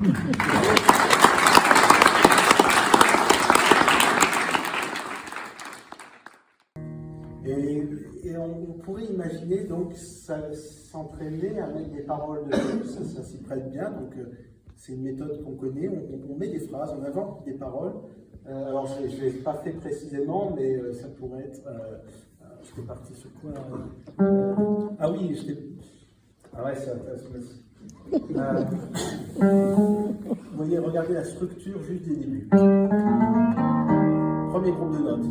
Et on pourrait imaginer donc s'entraîner à mettre des paroles dessus, ça s'y prête bien, donc c'est une méthode qu'on connaît, on met des phrases, on invente des paroles. Alors je ne l'ai pas fait précisément, mais ça pourrait être... j'étais parti sur quoi ah oui, ah ouais, c'est intéressant. Vous voyez, regardez la structure juste des débuts. Premier groupe de notes.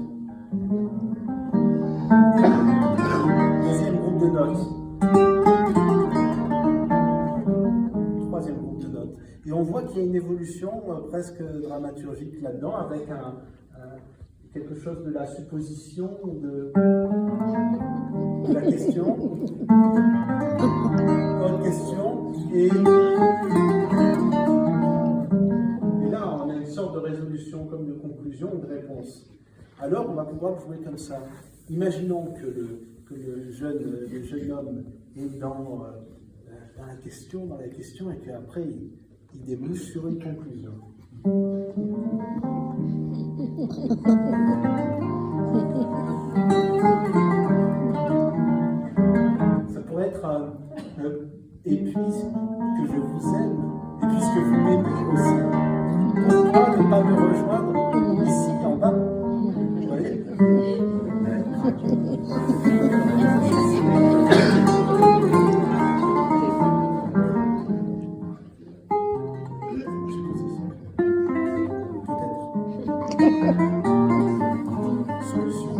Deuxième groupe de notes. Troisième groupe de notes. Et on voit qu'il y a une évolution presque dramaturgique là-dedans, avec quelque chose de la supposition, de la question, autre question, et là on a une sorte de résolution comme de conclusion ou de réponse. Alors on va pouvoir jouer comme ça. Imaginons que le jeune homme est dans la question, et qu'après il débouche sur une conclusion. Ça pourrait être et puisque je vous aime, et puisque vous m'aimez aussi, pourquoi ne pas me rejoindre ici en bas? Vous voyez? Solution.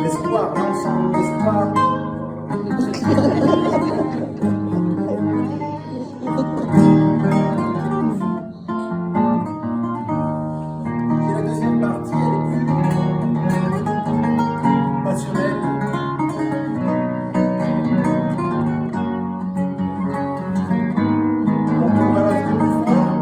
L'espoir, l'ensemble, l'espoir. Et la deuxième partie, elle est plus passionnelle. Donc on va la faire plus fort.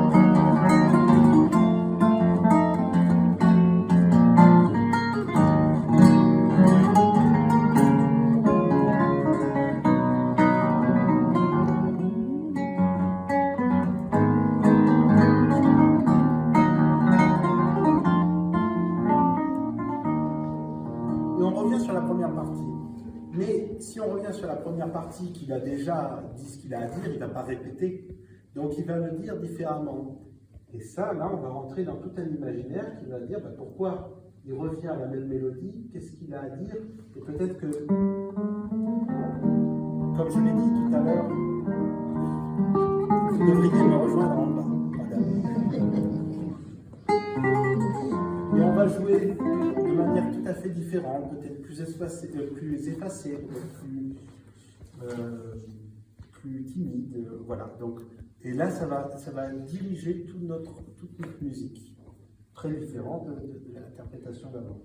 Et on revient sur la première partie. Mais si on revient sur la première partie, qu'il a déjà dit ce qu'il a à dire, il ne va pas répéter. Donc il va le dire différemment. Et ça, là, on va rentrer dans tout un imaginaire qui va dire pourquoi il revient à la même mélodie, qu'est-ce qu'il a à dire. Et peut-être que, comme je l'ai dit tout à l'heure, vous devriez me rejoindre en bas, madame. Et on va jouer de manière tout à fait différente, peut-être plus effacée, plus timide, voilà. Donc, et là, ça va diriger toute notre musique, très différente de l'interprétation d'avant.